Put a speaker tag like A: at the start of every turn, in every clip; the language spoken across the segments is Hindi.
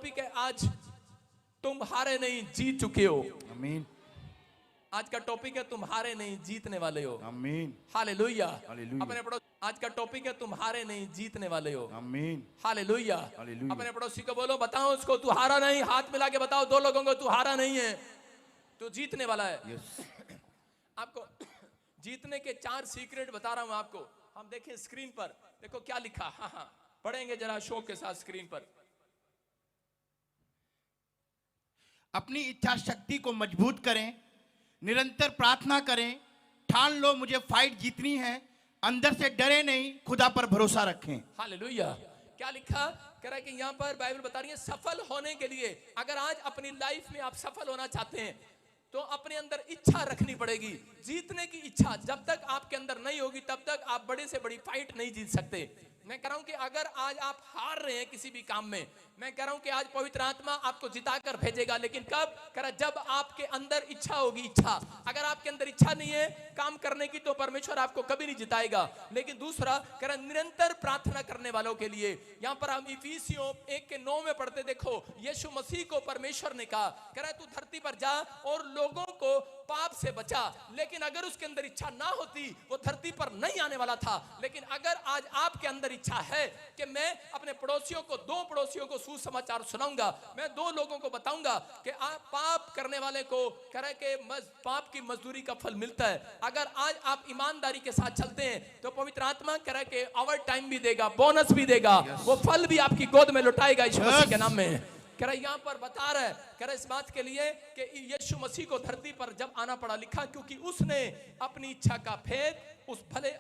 A: टॉपिक है आज तुम हारे नहीं जीत चुके हो।
B: आमीन।
A: आज का टॉपिक है तुम हारे नहीं जीतने वाले हो।
B: आमीन।
A: हालेलुया।
B: हालेलुया।
A: अपने पड़ोस आज का टॉपिक है तुम हारे नहीं जीतने वाले हो।
B: आमीन।
A: हालेलुया।
B: हालेलुया।
A: अपने पड़ोसी को बोलो, बताओ उसको तू हारा नहीं, हाथ मिला के बताओ दो लोगों को, तू हारा नहीं है, तू जीतने वाला है।
B: यस।
A: आपको जीतने के 4 सीक्रेट बता रहा हूं आपको। हम देखें स्क्रीन पर, देखो क्या लिखा। हाँ, पढ़ेंगे जरा शौक के साथ स्क्रीन पर।
B: अपनी इच्छा शक्ति को मजबूत करें, निरंतर प्रार्थना करें, ठान लो मुझे फाइट जीतनी है, अंदर से डरे नहीं, खुदा पर भरोसा रखें।
A: हालेलुया। क्या लिखा? कह रहा है कि यहाँ पर बाइबल बता रही है सफल होने के लिए, अगर आज अपनी लाइफ में आप सफल होना चाहते हैं तो अपने अंदर इच्छा रखनी पड़ेगी। जीतने की इच्छा जब तक आपके अंदर नहीं होगी तब तक आप बड़े से बड़ी फाइट नहीं जीत सकते। मैं कह रहा हूं कि अगर आज आप हार रहे हैं किसी भी काम में, मैं कह रहा हूं कि आज पवित्र आत्मा आपको जिताकर भेजेगा, लेकिन कब? कह रहा जब आपके अंदर इच्छा होगी। इच्छा, अगर आपके अंदर इच्छा नहीं है काम करने की तो परमेश्वर आपको कभी नहीं जिताएगा। लेकिन दूसरा कह रहा निरंतर प्रार्थना करने वालों के लिए, यहां पर हम इफिसियों 1:9 में पढ़ते, देखो यीशु मसीह को परमेश्वर ने कहा, कह रहा तू धरती पर जा और लोगों को पाप से बचा। लेकिन अगर उसके अंदर इच्छा ना होती वो धरती पर नहीं आने वाला था। लेकिन अगर आज आपके अंदर इच्छा है कि मैं अपने पड़ोसियों को, 2 पड़ोसियों को सुसमाचार सुनाऊंगा, मैं 2 लोगों को बताऊंगा कि आप पाप करने वाले को कह रहे कि पाप की मजदूरी का फल मिलता है। अगर आज आप ईमानदारी के साथ चलते हैं तो पवित्र आत्मा कह रहा है कि ओवर टाइम भी देगा, बोनस भी देगा, वो फल भी आपकी गोद में लुटाएगा यीशु मसीह के नाम में। कह रहा यहाँ पर बता रहा है, कह रहा इस बात के लिए कि यीशु मसीह को धरती पर जब आना पड़ा, लिखा क्योंकि उसने अपनी इच्छा का भेद उस भले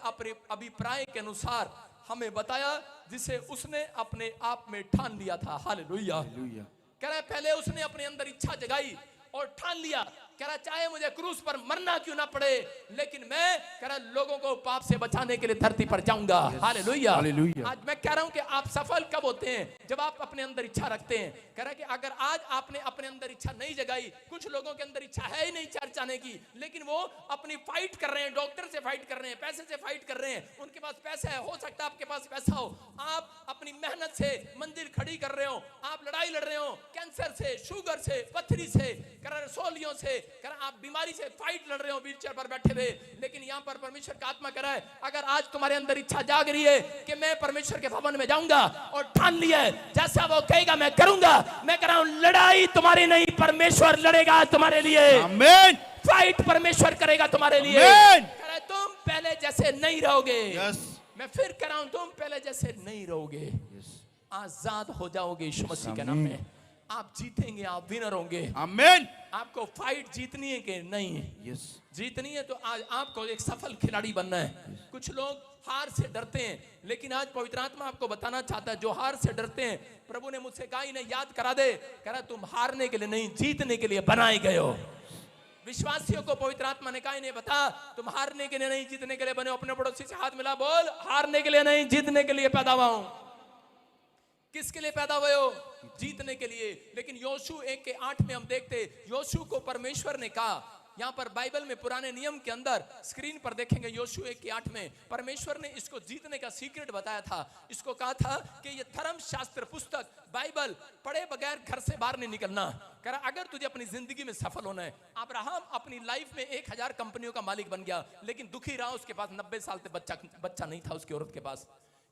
A: अभिप्राय के अनुसार हमें बताया जिसे उसने अपने आप में ठान लिया था। हालेलुया। कह रहा है पहले उसने अपने अंदर इच्छा जगाई और ठान लिया, कह रहा चाहे मुझे क्रूस पर मरना क्यों ना पड़े, लेकिन मैं कह रहा लोगों को पाप से बचाने के लिए धरती पर जाऊंगा। हालेलुया। आज मैं कह रहा हूं कि आप सफल कब होते हैं? जब आप अपने अंदर इच्छा रखते हैं। कह रहा कि अगर आज आपने अपने अंदर इच्छा नहीं जगाई, कुछ लोगों के अंदर इच्छा है ही नहीं चर्च आने की, लेकिन वो अपनी फाइट कर रहे हैं, डॉक्टर से फाइट कर रहे हैं, पैसे से फाइट कर रहे हैं, उनके पास पैसा है, हो सकता है आपके पास पैसा हो, आप अपनी मेहनत से मंदिर खड़ी कर रहे हो, आप लड़ाई लड़ रहे हो कैंसर से, शुगर से, पथरी से, कह रहा रसोलियों से, कह रहा आप बीमारी से फाइट लड़ रहे हो व्हीलचेयर पर बैठे हुए, लेकिन यहां पर परमेश्वर का आत्मा कह रहा है अगर आज तुम्हारे अंदर इच्छा जाग रही है कि मैं परमेश्वर के भवन में जाऊंगा और ठान लिया है जैसा वो कहेगा मैं करूंगा, मैं कह रहा हूं लड़ाई तुम्हारी नहीं, परमेश्वर लड़ेगा तुम्हारे लिए। आमीन। फाइट परमेश्वर करेगा तुम्हारे लिए। कह रहा है तुम पहले जैसे नहीं रहोगे। मैं फिर कह रहा हूं तुम पहले जैसे नहीं रहोगे, आजाद हो जाओगे यीशु मसीह के नाम में। आप जीतेंगे, आप विनर होंगे। आमीन। आपको फाइट जीतनी है कि नहीं? यस। जीतनी है तो आज आपको एक सफल खिलाड़ी बनना है। कुछ लोग हार से डरते हैं, लेकिन आज पवित्र आत्मा आपको बताना चाहता है जो हार से डरते हैं, प्रभु ने मुझसे कहा इन्हें याद करा दे, कह रहा तुम हारने के लिए नहीं जीतने के लिए बनाए गए हो। विश्वासियों को पवित्र आत्मा ने कहा इन्हें बता तुम हारने के लिए नहीं जीतने के लिए बने हो। अपने पड़ोसी से हाथ मिला, बोल हारने के लिए नहीं जीतने के लिए पैदा हुआ हूं। किसके लिए पैदा हुए हो? जीतने के लिए। लेकिन योशू 1:8 में हम देखते योशू को परमेश्वर ने कहा, यहां पर बाइबल में पुराने नियम के अंदर स्क्रीन पर देखेंगे योशू 1:8 में परमेश्वर ने इसको जीतने का सीक्रेट बताया था। इसको कहा था कि ये धर्मशास्त्र पुस्तक बाइबल पढ़े बगैर घर से बाहर नहीं निकलना। कह रहा अगर तुझे अपनी जिंदगी में सफल होना है, अब्राहम अपनी लाइफ में 1000 कंपनियों का मालिक बन गया, लेकिन दुखी रहा, उसके पास 90 साल तक बच्चा नहीं था उसकी औरत के पास।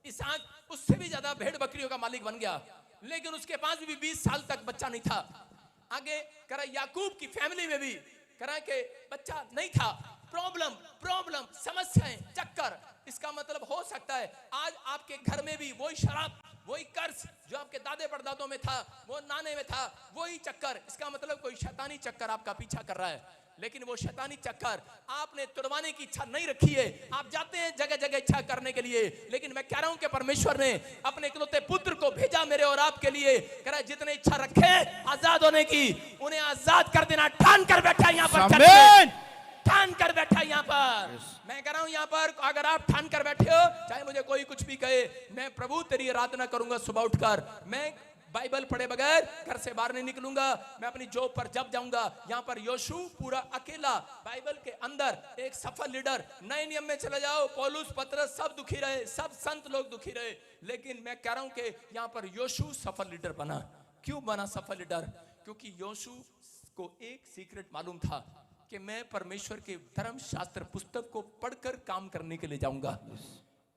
A: इसहाक उससे भी ज्यादा भेड़ बकरियों का मालिक बन गया, लेकिन उसके पास भी 20 साल तक बच्चा नहीं था। आगे कह रहा याकूब की फैमिली में भी कह रहा कि बच्चा नहीं था। प्रॉब्लम समस्याएं, चक्कर। इसका मतलब हो सकता है आज आपके घर में भी वही शराब, वही कर्ज जो आपके दादे परदादों में था, वो नाने में था, वही चक्कर। इसका मतलब कोई शैतानी चक्कर आपका पीछा कर रहा है, लेकिन वो शैतानी चक्कर आपने तुड़वाने की इच्छा नहीं रखी है। आप जाते हैं जगह जगह इच्छा करने के लिए, लेकिन मैं कह रहा हूं कि परमेश्वर ने अपने इकलौते पुत्र को भेजा मेरे और आपके लिए। कह रहा जितने इच्छा रखे आजाद होने की, उन्हें आजाद कर देना। ठान कर बैठा यहाँ पर, ठान कर बैठा यहाँ पर। मैं कह रहा हूं यहाँ पर अगर आप ठान कर बैठे हो, चाहे मुझे कोई कुछ भी कहे, मैं प्रभु तेरी आराधना करूंगा सुबह उठकर। मैं बाइबल पढ़े बगैर घर से बाहर नहीं निकलूंगा। मैं अपनी जॉब पर जब जाऊंगा, यहाँ पर योशू पूरा अकेला बाइबल के अंदर एक सफल लीडर। नए नियम में चले जाओ, पौलुस, पतरस सब दुखी रहे, सब संत लोग दुखी रहे, लेकिन मैं कह रहा हूं कि यहाँ पर योशू सफल लीडर बना। क्यों बना सफल लीडर? क्योंकि योशू को एक सीक्रेट मालूम था कि मैं परमेश्वर के धर्मशास्त्र पुस्तक को पढ़कर काम करने के लिए जाऊंगा।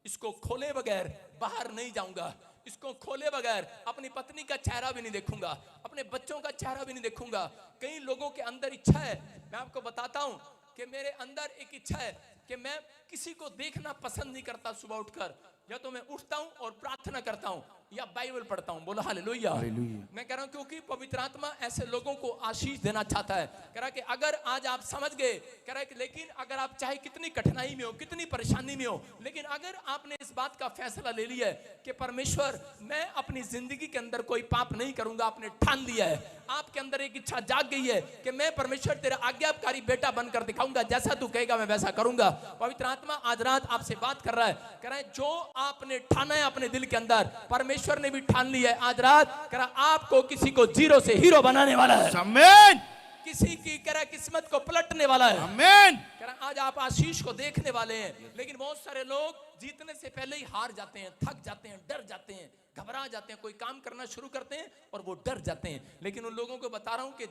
A: इसको खोले बगैर बाहर नहीं जाऊंगा, इसको खोले बगैर अपनी पत्नी का चेहरा भी नहीं देखूंगा, अपने बच्चों का चेहरा भी नहीं देखूंगा। कई लोगों के अंदर इच्छा है, मैं आपको बताता हूं कि मेरे अंदर एक इच्छा है कि मैं किसी को देखना पसंद नहीं करता। सुबह उठकर या तो मैं उठता हूं और प्रार्थना करता हूं या बाइबल पढ़ता हूं। बोलो हालेलुया। मैं कह रहा हूं क्योंकि पवित्र आत्मा ऐसे लोगों को आशीष देना चाहता है। कह रहा कि अगर आज आप समझ गए, कह रहा कि लेकिन अगर आप चाहे कितनी कठिनाई में हो, कितनी परेशानी में हो, लेकिन अगर आपने इस बात का फैसला ले लिया है कि परमेश्वर मैं अपनी जिंदगी के अंदर कोई पाप नहीं करूंगा, आपने ठान लिया है, आपके अंदर एक इच्छा जाग गई है कि मैं परमेश्वर तेरा आज्ञाकारी बेटा बनकर दिखाऊंगा, जैसा तू कहेगा मैं वैसा करूंगा। पवित्र आत्मा आज रात आपसे बात कर रहा है, कह रहा है जो आपने ठाना है अपने दिल के अंदर, परमेश्वर ने भी ठान लिया है। आज रात कह रहा आपको किसी को जीरो से हीरो बनाने वाला है। आमीन। किसी की कह रहा किस्मत को पलटने वाला है। आमीन। कह रहा आज आप आशीष को देखने वाले हैं। लेकिन बहुत सारे लोग जीतने से पहले ही हार जाते हैं, थक जाते हैं, डर जाते हैं, घबरा जाते हैं। कोई काम करना शुरू करते हैं और वो डर जाते हैं। लेकिन उन लोगों को बता रहा हूं कि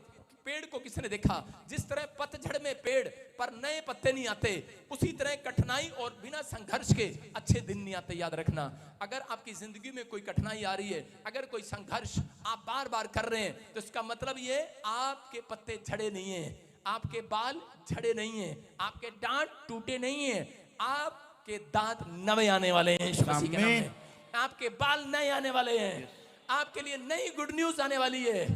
A: पेड़ को किसने देखा? जिस तरह पतझड़ में पेड़ पर नए पत्ते नहीं आते, उसी तरह कठिनाई और बिना संघर्ष के अच्छे दिन नहीं आते। याद रखना, अगर आपकी जिंदगी में कोई कठिनाई आ रही है, अगर कोई संघर्ष आप बार बार कर रहे हैं, तो इसका मतलब ये आपके पत्ते झड़े नहीं है, आपके बाल झड़े नहीं है, आपके दांत टूटे नहीं है, आपके दांत नए आने वाले हैं। यीशु मसीह के नाम में आपके बाल नए आने वाले हैं, आपके लिए नई गुड न्यूज आने वाली है।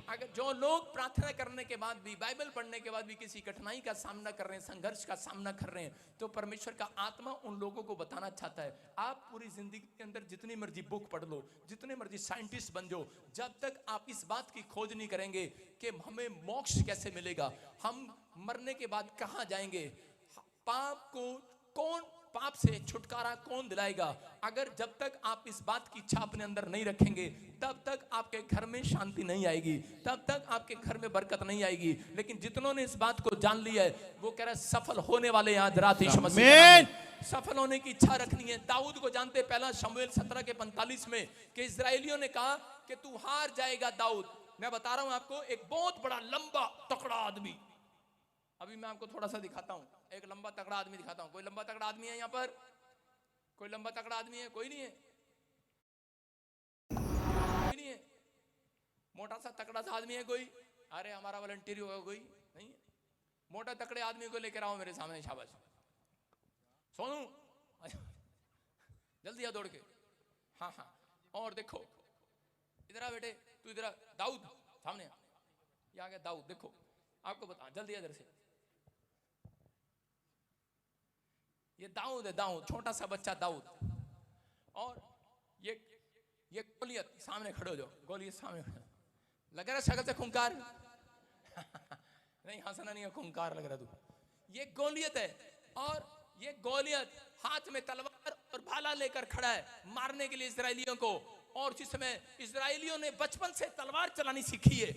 A: अगर जो लोग प्रार्थना करने के बाद भी, बाइबल पढ़ने के बाद भी किसी कठिनाई का सामना कर रहे हैं, संघर्ष का सामना कर रहे हैं, तो परमेश्वर का आत्मा उन लोगों को बताना चाहता है, आप पूरी जिंदगी के अंदर जितनी मर्जी बुक पढ़ लो, जितने मर्जी साइंटिस्ट बन जाओ, जब तक आप इस बात की खोज नहीं करेंगे कि हमें मोक्ष कैसे मिलेगा, हम मरने के बाद कहां जाएंगे, पाप को कौन, पाप से छुटकारा कौन दिलाएगा, अगर जब तक आप इस बात की इच्छा अपने अंदर नहीं रखेंगे, तब तक आपके घर में शांति नहीं आएगी, तब तक आपके घर में बरकत नहीं आएगी। लेकिन जितनों ने इस बात को जान लिया है, वो कह रहा है सफल होने वाले हैं। आज रात यीशु मसीह के नाम में सफल होने की इच्छा रखनी है। दाऊद को जानते पहला शमूएल 17:45 में कि इजरायलियों ने कहा कि तू हार जाएगा दाऊद। मैं बता रहा हूं आपको, एक बहुत बड़ा लंबा तकड़ा आदमी, अभी मैं आपको थोड़ा सा दिखाता हूं, एक लंबा तगड़ा आदमी दिखाता हूं। कोई लंबा तगड़ा आदमी है यहाँ पर? कोई लंबा तगड़ा आदमी है? कोई नहीं है, कोई नहीं है। मोटा सा तगड़ा सा आदमी है कोई? अरे हमारा वॉलंटियर होगा कोई? नहीं है। मोटा तगड़े आदमी को लेकर आओ मेरे सामने। शाबाश सोनू, जल्दी आ दौड़ के। हाँ हाँ, और देखो इधर आ बेटे, तू इधर आ। दाऊद सामने आ, ये आ गया दाऊद। देखो आपको बता, जल्दी इधर से। ये दाऊद है, दाऊद, छोटा सा बच्चा दाऊद। और ये गोलियत सामने खड़े हो जाओ, गोलियत सामने खड़े। लग रहा है शक्ल से खूंखार? नहीं, हंसना नहीं है, खूंखार लग रहा तू। ये गोलियत है, और ये गोलियत हाथ में तलवार और भाला लेकर खड़ा है मारने के लिए इजरायलियों को। और उसी समय इजरायलियों ने बचपन से तलवार चलानी सीखी है,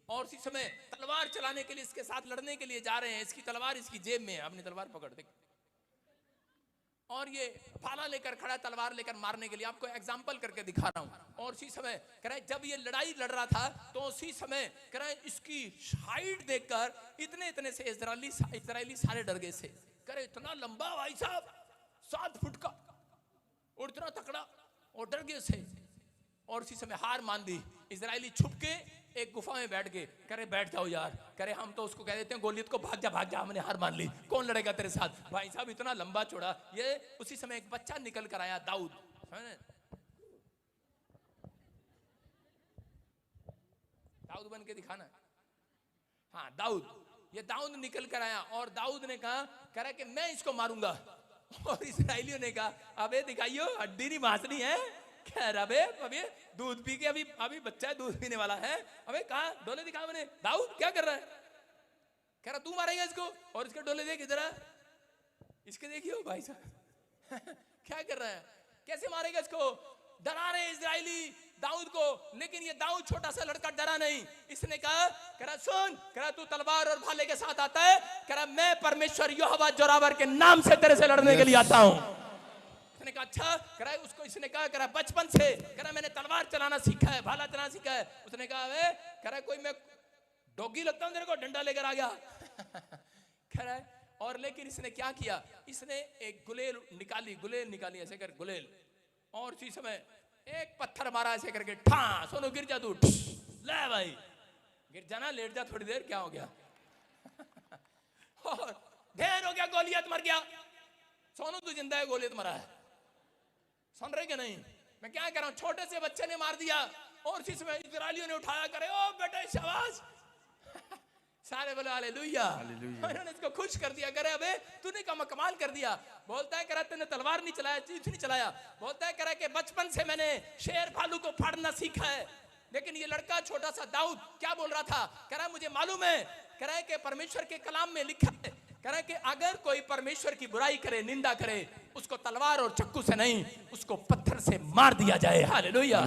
A: और उसी समय तलवार चलाने के लिए इसके साथ लड़ने के लिए जा रहे हैं। इसकी तलवार इसकी जेब में है, अपनी तलवार पकड़ दे, और ये भाला लेकर खड़ा है तलवार लेकर मारने के लिए। आपको एग्जांपल करके दिखा रहा हूं। और उसी समय कह रहा है जब ये लड़ाई लड़ रहा था, तो उसी समय कह रहा है इसकी हाइट देखकर इतने इतने से इजरायली सारे डर गए से। कह रहे इतना लंबा भाई साहब, 7 फुट का, और इतना तकड़ा, और डर गए से। और उसी समय हार मान दी। इजरायली छुप के एक गुफा में बैठ गए। कह रहे बैठ जाओ यार, कह रहे हम तो उसको कह देते हैं गोलियत को, भाग जा, हमने हार मान ली, कौन लड़ेगा तेरे साथ? भाई साहब इतना लंबा चौड़ा। ये उसी समय एक बच्चा निकल कर आया, दाऊद। दाऊद बन के दिखाना। हाँ दाऊद, ये दाऊद निकल कर आया, और दाऊद ने कहा, कह रहा कि मैं इसको मारूंगा। और इजरायलियों ने कहा अबे दिखाइयो, हड्डी नहीं मांसनी है। कह रहा अबे दूध पी के अभी बच्चा है, दूध पीने वाला है। अबे कहा डोले दिखा मैंने। दाऊद क्या कर रहा है? कह रहा तू मारेगा इसको, और इसके डोले देख इधर, इसके देखियो भाई साहब क्या कर रहा है, कैसे मारेगा इसको? डरा रहे इजरायली दाऊद को। लेकिन ये दाऊद छोटा सा लड़का डरा नहीं। इसने कहा, कह रहा सुन, कह रहा तू तलवार और भाले के साथ आता है? कह रहा मैं परमेश्वर यहोवा जोरावर के नाम से तेरे से लड़ने के लिए आता हूं। उसने कहा अच्छा, कह रहा है उसको, इसने कहा कह रहा बचपन से कह रहा मैंने तलवार चलाना सीखा है, भाला चलाना सीखा है। उसने कहा वे कह रहा कोई मैं डॉगी लगता हूं तेरे को, डंडा लेकर आ गया। कह रहा है और लेकिन इसने क्या किया, इसने एक गुलेल निकाली ऐसे कर गुलेल, और उसी समय एक पत्थर मारा ऐसे करके, ठा सोनू गिर जा तू, ले भाई गिर जाना, लेट जा थोड़ी देर, क्या हो गया। और ढेर हो गया, गोलियत मर गया। सोनू तू जिंदा है, गोलियत मरा है। सुन रहे कि नहीं, मैं क्या कर रहा हूं, छोटे से बच्चे ने मार दिया और उसी समय इजरायलियों ने उठाया, करे ओ बेटे शाबाश। सारे बोले हालेलुया, उन्होंने इसको खुश कर दिया। करे अबे तूने कमाल कर दिया। बोलता है करा तूने तलवार नहीं चलाया, चीज नहीं चलाया। बोलता है करा कि बचपन से मैंने शेर भालू को फाड़ना सीखा है। लेकिन ये लड़का छोटा सा दाऊद क्या बोल रहा था, कह रहा मुझे मालूम है, कह रहा है कि परमेश्वर के कलाम में लिखा है, कह रहा है कि अगर कोई परमेश्वर की बुराई करे, निंदा करे, उसको तलवार और चक्कू से नहीं, उसको पत्थर से मार दिया जाए। हालेलुया।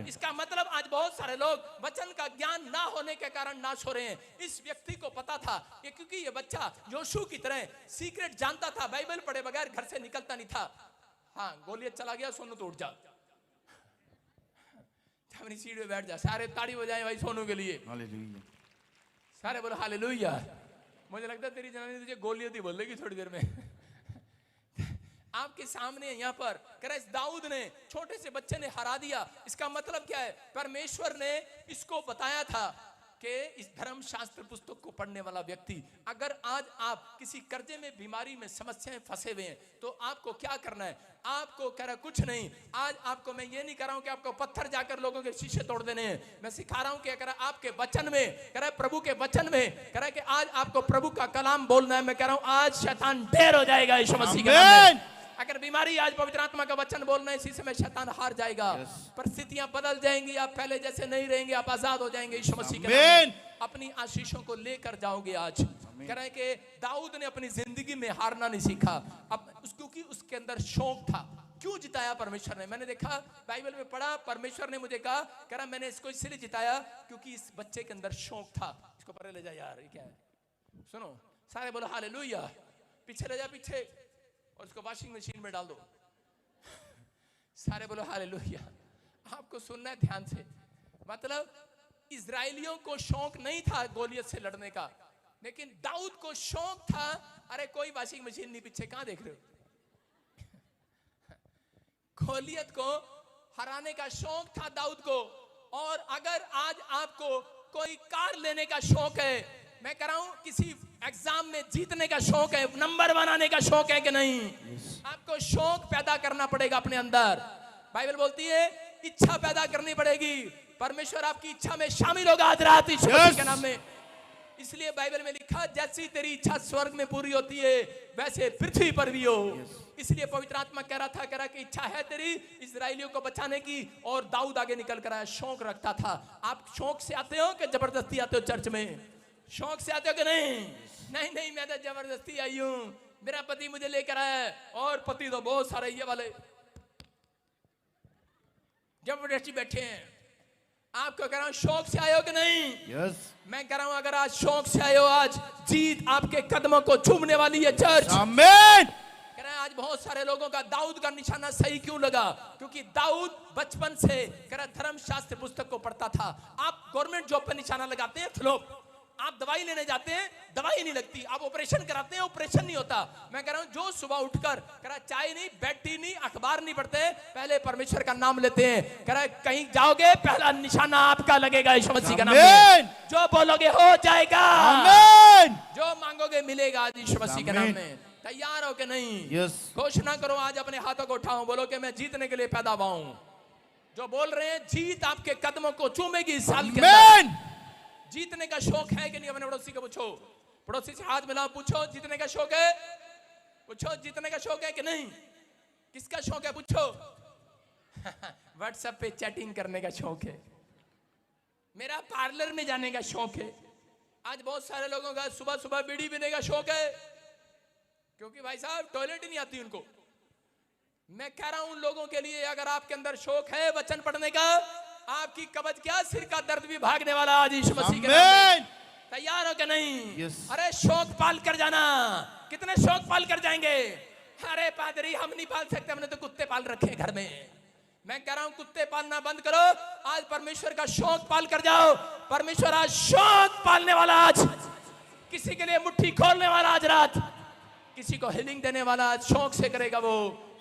A: इसका मतलब आज बहुत सारे लोग वचन का ज्ञान ना होने के कारण नाश हो रहे हैं। इस व्यक्ति को पता था कि क्योंकि ये बच्चा योशू की तरह सीक्रेट जानता था, बाइबल पढ़े बगैर घर से निकलता नहीं था। हाँ गोलियत चला गया, सोनू तो उठ जा, अपनी सीट पे बैठ जा। सारे ताड़ी बजाएं भाई सोनू के लिए।
B: हालेलुया।
A: सारे बोलो हालेलुया। मुझे लगता है तेरी जनानी तुझे गोलियत ही बोलेगी थोड़ी देर में। आपके सामने यहाँ पर कह रहा है, इस दाऊद ने छोटे से बच्चे ने हरा दिया। इसका मतलब क्या है, परमेश्वर ने इसको बताया था कि इस धर्म शास्त्र पुस्तक को पढ़ने वाला व्यक्ति, अगर आज आप किसी कर्जे में, बीमारी में, समस्याएं फंसे हुए हैं, तो आपको क्या करना है। आपको कह रहा कुछ नहीं, आज आपको मैं ये नहीं कर रहा हूं कि आपको पत्थर जाकर लोगों के शीशे तोड़ देने हैं। मैं सिखा रहा हूं कि कह रहा आपके वचन में, कह रहा प्रभु के वचन में, कह रहा है कि आज आपको प्रभु का कलाम बोलना है। मैं कह रहा हूं आज शैतान ढेर हो जाएगा यीशु मसीह के नाम में। अगर बीमारी, आज पवित्र आत्मा का वचन बोलना है, इसी समय शैतान हार जाएगा। परिस्थितियां बदल जाएंगी, आप पहले जैसे नहीं रहेंगे, आप आजाद हो जाएंगे यीशु मसीह के नाम में। अपनी आशीषों को लेकर जाओगे आज। कह रहे हैं कि दाऊद ने अपनी जिंदगी में हारना नहीं सीखा, क्योंकि उसके अंदर शौक था। क्यों जिताया परमेश्वर ने, मैंने देखा बाइबल में पढ़ा, परमेश्वर ने मुझे कहा, कह रहा मैंने इसको इसलिए जिताया क्योंकि इस बच्चे के अंदर शौक था। इसको परे ले जा यार, ये क्या है, सुनो सारे बोलो हालेलुया। पीछे ले जा, पीछे, और इसको वॉशिंग मशीन में डाल दो। सारे बोलो हालेलुया। आपको सुनना है ध्यान से। मतलब इजराइलियों को शौक नहीं था गोलियत से लड़ने का, लेकिन दाऊद को शौक था। अरे कोई वॉशिंग मशीन नहीं, पीछे कहां देख रहे हो। गोलियत को हराने का शौक था दाऊद को। और अगर आज आपको कोई कार लेने का शौक है, मैं कह रहा हूं किसी एग्जाम में जीतने का शौक है, नंबर बनाने का शौक है कि नहीं, आपको शौक पैदा करना पड़ेगा अपने अंदर। बाइबल बोलती है इच्छा पैदा करनी पड़ेगी। परमेश्वर आपकी इच्छा में शामिल होगा आज रात यीशु मसीह के नाम में। इसलिए बाइबल में लिखा, जैसी तेरी इच्छा स्वर्ग में पूरी होती है वैसे पृथ्वी पर भी हो। इसलिए पवित्र आत्मा कह रहा था, कह रहा कि इच्छा है तेरी इजराइलियों को बचाने की, और दाऊद आगे निकल कर आया, शौक रखता था। आप शौक से आते हो कि जबरदस्ती आते हो चर्च में? शौक से आते हो कि नहीं? नहीं नहीं, मैं तो जबरदस्ती आई हूं, मेरा पति मुझे लेकर आया, और पति तो बहुत सारे ये वाले जबरदस्ती बैठे हैं। आपको कह रहा हूं शौक से आए हो कि नहीं? मैं कह रहा हूं अगर आज शौक से आए हो, आज जीत आपके कदमों को चूमने वाली है चर्च। आमीन। कह रहा है आज बहुत सारे लोगों का दाऊद का निशाना सही क्यों लगा, क्योंकि दाऊद बचपन से कह रहा धर्म शास्त्र पुस्तक को पढ़ता था। आप गवर्नमेंट जॉब पर निशाना लगाते हैं, फ्लॉप। आप दवाई लेने जाते हैं, दवाई नहीं लगती। आप ऑपरेशन कराते हैं, ऑपरेशन नहीं होता। मैं कह रहा हूं जो सुबह उठकर कह रहा चाय नहीं, बेड टी नहीं, अखबार नहीं पढ़ते, पहले परमेश्वर का नाम लेते हैं, कह रहा कहीं जाओगे पहला निशाना आपका लगेगा यीशु मसीह का नाम में। जो बोलोगे हो जाएगा, आमीन। जो मांगोगे मिलेगा आज यीशु मसीह के नाम में। तैयार हो के नहीं? घोषणा करो आज, अपने हाथों को उठाओ, बोलो कि मैं जीतने के लिए पैदा हुआ हूं। जो बोल रहे हैं जीत आपके कदमों को चूमेगी इस साल के अंदर। जीतने का शौक है कि नहीं? अपने पड़ोसी को पूछो, पड़ोसी से हाथ मिलाओ, पूछो जीतने का शौक है? पूछो जीतने का शौक है कि नहीं? किसका शौक है पूछो। व्हाट्सएप पे चैटिंग करने का शौक है, मेरा पार्लर में जाने का शौक है। आज बहुत सारे लोगों का सुबह सुबह बीड़ी पीने का शौक है, क्योंकि भाई साहब टॉयलेट ही नहीं आती उनको। मैं कह रहा हूं उन लोगों के लिए, अगर आपके अंदर शौक है वचन पढ़ने का, आपकी कब्ज क्या, सिर का दर्द भी भागने वाला आज यीशु मसीह के नाम में। तैयार हो कि नहीं? अरे शौक पाल कर जाना। कितने शौक पाल कर जाएंगे? अरे पादरी हम नहीं पाल सकते, हमने तो कुत्ते पाल रखे हैं घर में। मैं कह रहा हूं कुत्ते पालना बंद करो, आज परमेश्वर का शौक पाल कर जाओ। परमेश्वर आज शौक पालने वाला, आज किसी के लिए मुट्ठी खोलने वाला, आज रात किसी को हीलिंग देने वाला, आज शौक से करेगा, वो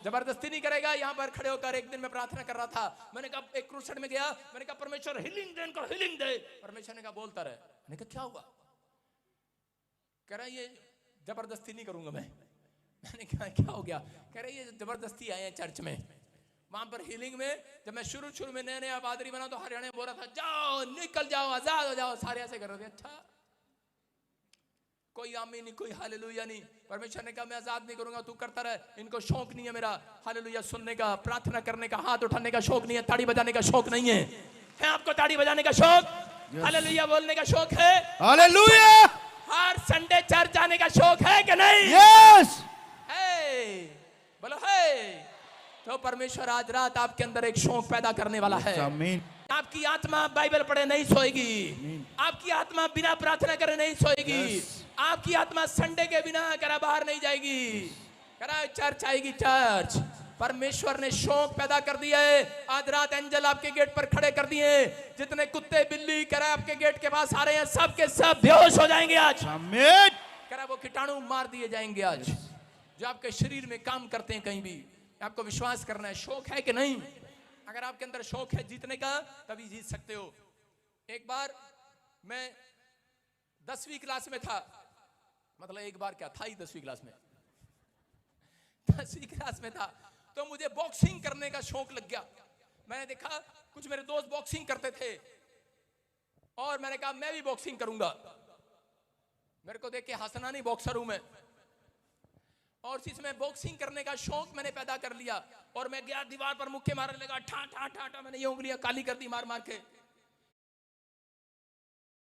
A: जबरदस्ती नहीं करेगा। यहाँ पर खड़े होकर एक दिन मैं प्रार्थना कर रहा था, मैंने कहा एक क्रूसेड में गया, मैंने कहा परमेश्वर हीलिंग दे, इनको हीलिंग दे। परमेश्वर ने कहा बोलता रहे। मैंने कहा क्या हुआ? कह रहा ये जबरदस्ती नहीं करूंगा मैं। मैंने कहा क्या हो गया? कह रहे ये जबरदस्ती आए हैं चर्च में। वहां पर हीलिंग में जब मैं शुरू में नया नया पादरी बना तो हरियाणा में बोल रहा था जाओ निकल जाओ आजाद हो जाओ, सारे ऐसे कर रहे थे। अच्छा कोई आमीन नहीं, कोई हालेलुया नहीं। परमेश्वर ने कहा मैं आजाद नहीं करूंगा, तू करता रहे, इनको शौक नहीं है मेरा हालेलुया सुनने का, प्रार्थना करने का, हाथ उठाने का शौक नहीं है, ताड़ी बजाने का शौक नहीं है। है आपको ताड़ी बजाने का शौक? हालेलुया बोलने का शौक है?
B: हालेलुया।
A: हर संडे चर्च जाने का शौक है कि नहीं?
B: यस
A: है, बोलो है। तो परमेश्वर आज रात आपके अंदर एक शौक पैदा करने वाला है।
B: आमीन।
A: आपकी आत्मा बाइबल पढ़े नहीं सोएगी, आपकी आत्मा बिना प्रार्थना करे नहीं सोएगी, आपकी आत्मा संडे के बिना करा बाहर नहीं जाएगी, करा चर्च आएगी। चर्च परमेश्वर ने शौक पैदा कर दिया है। आज रात एंजल आपके गेट पर खड़े कर दिए, जितने कुत्ते बिल्ली करा आपके गेट के पास आ रहे हैं, सब के सब बेहोश हो जाएंगे आज।
B: आमीन।
A: करा वो कीटाणु मार दिए जाएंगे आज जो आपके शरीर में काम करते हैं कहीं भी। आपको विश्वास करना है, शौक है कि नहीं? अगर आपके अंदर शौक है जीतने का, तभी जीत सकते हो। एक बार मैं 10वीं क्लास में था, मतलब एक बार क्या था ही 10वीं क्लास में, 10वीं क्लास में था, तो मुझे बॉक्सिंग करने का शौक लग गया। मैंने देखा कुछ मेरे दोस्त बॉक्सिंग करते थे और मैंने कहा मैं भी बॉक्सिंग करूंगा। मेरे को देख के हंसना नहीं, बॉक्सर हूं मैं। और इसी समय बॉक्सिंग करने का शौक मैंने पैदा कर लिया और मैं गया दीवार पर मुक्के मारने लगा, ठा ठा ठा ठा, मैंने ये उंगलियां काली कर दी मार मार के।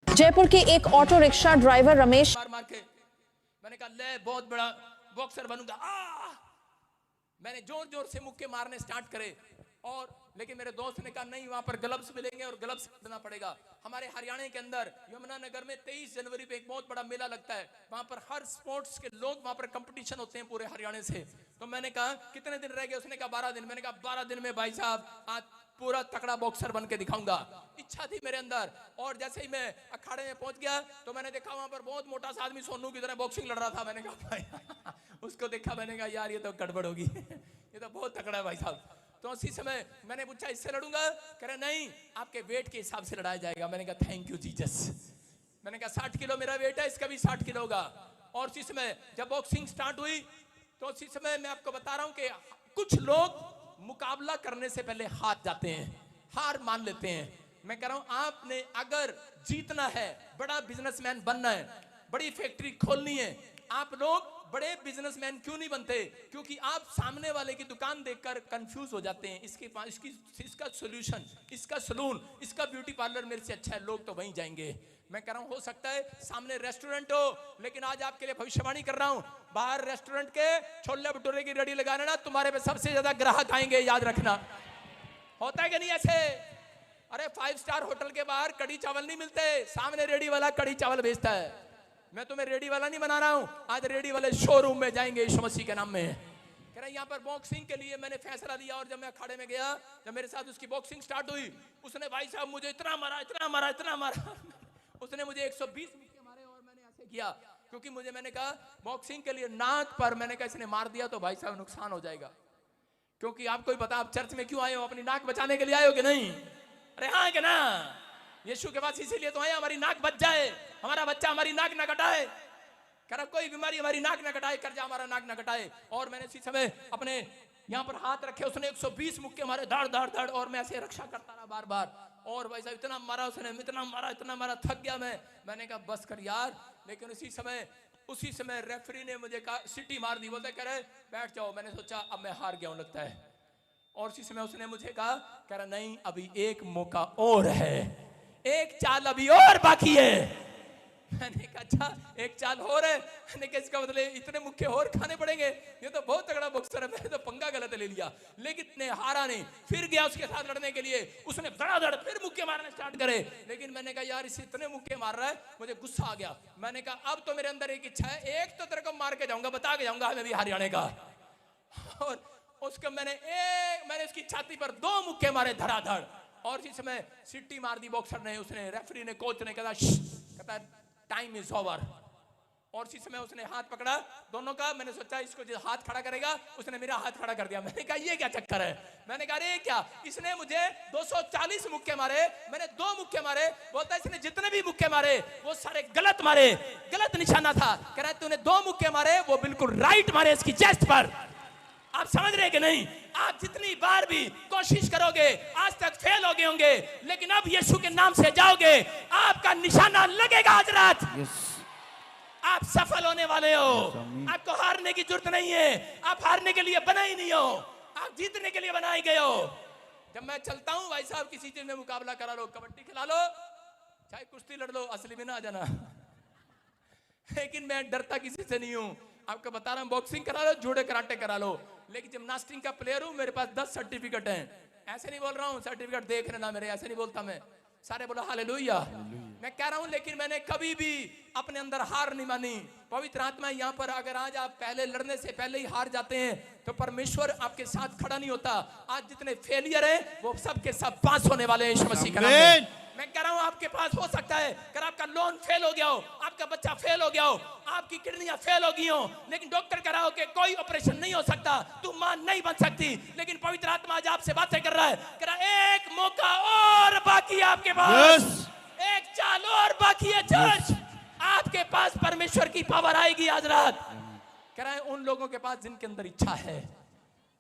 C: जयपुर के एक ऑटो रिक्शा ड्राइवर रमेश
A: मार मार के मैंने कहा ले बहुत बड़ा बॉक्सर बनूंगा। मैंने जोर जोर से मुक्के मारने स्टार्ट करे, और लेकिन मेरे दोस्त ने कहा नहीं वहां पर ग्लव्स मिलेंगे और ग्लव्स खरीदना पड़ेगा। हमारे हरियाणा के अंदर यमुनानगर में 23 जनवरी पे एक बहुत बड़ा मेला लगता है, वहां पर हर स्पोर्ट्स के लोग वहां पर कंपटीशन होते हैं पूरे हरियाणा से। तो मैंने कहा कितने दिन रह गए? उसने कहा 12 दिन। मैंने कहा 12 दिन में भाई साहब आज पूरा तकड़ा बॉक्सर बन के दिखाऊंगा। इच्छा थी मेरे अंदर, और जैसे ही मैं अखाड़े में पहुंच गया तो मैंने देखा वहां पर बहुत मोटा सा आदमी सोनू की तरह बॉक्सिंग लड़ रहा था। मैंने कहा भाई उसको देखा, मैंने कहा यार ये तो गड़बड़ होगी, ये तो बहुत तकड़ा है भाई साहब। तो उसी समय मैंने पूछा इससे लड़ूंगा? कह रहे नहीं आपके वेट के हिसाब से लड़ाया जाएगा। मैंने कहा थैंक यू जीसस। मैंने कहा 60 किलो मेरा वेट है, इसका भी 60 किलो होगा। और उसी समय जब बॉक्सिंग स्टार्ट हुई तो उसी समय मैं आपको बता रहा हूं कि कुछ लोग मुकाबला करने से पहले हार जाते हैं, हार मान लेते हैं। मैं कह रहा हूं आपने अगर जीतना है, बड़ा बिजनेसमैन बनना है, बड़ी फैक्ट्री खोलनी है, आप लोग बड़े बिजनेसमैन क्यों नहीं बनते? क्योंकि आप सामने वाले की दुकान देखकर कंफ्यूज हो जाते हैं, इसके पास इसका सॉल्यूशन, इसका सलून, इसका ब्यूटी पार्लर मेरे से अच्छा है, लोग तो वहीं जाएंगे। मैं कह रहा हूं हो सकता है सामने रेस्टोरेंट हो, लेकिन आज आपके लिए भविष्यवाणी कर रहा हूं, बाहर रेस्टोरेंट के छोले भटूरे की रेडी लगाना ना, तुम्हारे पे सबसे ज्यादा ग्राहक आएंगे, याद रखना। होता है कि नहीं ऐसे? अरे 5 स्टार होटल के बाहर कड़ी चावल नहीं मिलते, सामने रेडी वाला कड़ी चावल बेचता है। मैं तुम्हें रेडी वाला नहीं बना रहा हूं, आज रेडी वाले शोरूम में जाएंगे यीशु मसीह के नाम में। कह रहा यहाँ पर बॉक्सिंग के लिए मैंने फैसला लिया, और जब मैं अखाड़े में गया, जब मेरे साथ उसकी बॉक्सिंग स्टार्ट हुई, उसने भाई साहब मुझे इतना मारा, इतना मारा, इतना मारा उसने मुझे 120 मुक्के मारे और मैंने ऐसे किया, क्योंकि मुझे मैंने कहा बॉक्सिंग के लिए नाक पर मैंने कहा इसने मार दिया तो भाई साहब नुकसान हो जाएगा। क्योंकि आपको ही पता आप चर्च में क्यों आए हो? अपनी नाक बचाने के लिए आए हो कि नहीं? अरे हाँ कि ना? यीशु के पास इसीलिए तो आए हमारी नाक बच जाए, हमारा बच्चा हमारी नाक ना कटाए, कर कोई बीमारी हमारी नाक ना कटाए, कर्जा हमारा नाक ना कटाए। और मैंने इसी समय अपने यहाँ पर हाथ रखे, उसने 120 मुक्के मारे, धड़ धड़ धड़, और मैं ऐसे रक्षा करता रहा बार बार। और भाई साहब इतना मारा उसने, इतना मारा, थक गया मैं। मैंने कहा बस कर यार। लेकिन उसी समय रेफरी ने मुझे कहा, सीटी मार दी, बोलते कह रहे बैठ जाओ। मैंने सोचा अब मैं हार गया हूं लगता है। और उसी समय उसने मुझे कहा, कह रहा नहीं अभी एक मौका और है, एक चाल अभी और बाकी है। मैंने कहा अच्छा एक चाल और है? मैंने कहा इसका मतलब इतने मुक्के और खाने पड़ेंगे, ये तो बहुत तगड़ा बॉक्सर है, मैंने तो पंगा गलत ले लिया। लेकिन ने हारा नहीं, फिर गया उसके साथ लड़ने के लिए, उसने धड़ाधड़ फिर मुक्के मारने स्टार्ट करे। लेकिन मैंने कहा यार इसे इतने मुक्के मार रहा है, मुझे गुस्सा आ गया। मैंने कहा अब तो मेरे अंदर एक इच्छा है, एक तो तेरे को मार के जाऊंगा, बता के जाऊंगा मैं भी हरियाणा का। और उसको मैंने उसकी छाती पर 2 मुक्के मारे धड़ाधड़, और इस समय सीटी मार दी बॉक्सर ने, उसने रेफरी ने, कोच ने कहता टाइम इज ओवर। और इसी समय उसने हाथ पकड़ा दोनों का। मैंने सोचा इसको जो हाथ खड़ा करेगा, उसने मेरा हाथ खड़ा कर दिया। मैंने कहा ये क्या चक्कर है? मैंने कहा अरे क्या, इसने मुझे 240 मुक्के मारे, मैंने 2 मुक्के मारे। बोलता है इसने जितने भी मुक्के मारे वो सारे गलत मारे, गलत निशाना था। कह रहा है तूने 2 मुक्के मारे वो बिल्कुल राइट मारे इसकी चेस्ट पर। आप समझ रहे कि नहीं? आप जितनी बार भी कोशिश करोगे आज तक फेल हो गए होंगे, लेकिन अब यीशु के नाम से जाओगे, आपका निशाना लगेगा आज रात। आप सफल होने वाले हो। आपको हारने की जरूरत नहीं है। आप हारने के लिए बना ही नहीं हो, आप जीतने के लिए बनाए गए हो। जब मैं चलता हूं भाई साहब, किसी चीज में मुकाबला करा लो, कबड्डी खिला लो, चाहे कुश्ती लड़ लो, असली में ना आ जाना। लेकिन मैं डरता किसी से नहीं हूं। आपको बता रहा हूं, बॉक्सिंग करा लो, जूडो कराटे करा लो, लेकिन जिम्नास्टिक का प्लेयर हूं, मेरे पास 10 सर्टिफिकेट हैं। ऐसे नहीं बोल रहा हूं सर्टिफिकेट देख लेना मेरे, ऐसे नहीं बोलता मैं। सारे बोलो हालेलुया। मैं कह रहा हूं, लेकिन मैंने कभी भी अपने अंदर हार नहीं मानी। पवित्र आत्मा यहाँ पर, अगर आज आप पहले लड़ने से पहले ही हार जाते हैं तो परमेश्वर आपके साथ खड़ा नहीं होता। आज जितने फेलियर हैं वो सब के सब पास होने वाले हैं यीशु मसीह के नाम में। मैं कह रहा हूं आपके पास हो सकता है अगर आपका लोन फेल हो गया हो, आपका बच्चा फेल हो गया हो, आपकी किडनियां फेल हो गई हो, लेकिन डॉक्टर कह रहा हो कि कोई ऑपरेशन नहीं हो सकता, तू मां नहीं बन सकती, लेकिन पवित्र आत्मा आज आपसे बातें कर रहा है, कह रहा है एक मौका और बाकी है आपके पास, एक चाल और बाकी है चर्च। आपके पास परमेश्वर की पावर आएगी आज रात। कह रहा है उन लोगों के पास जिनके अंदर इच्छा है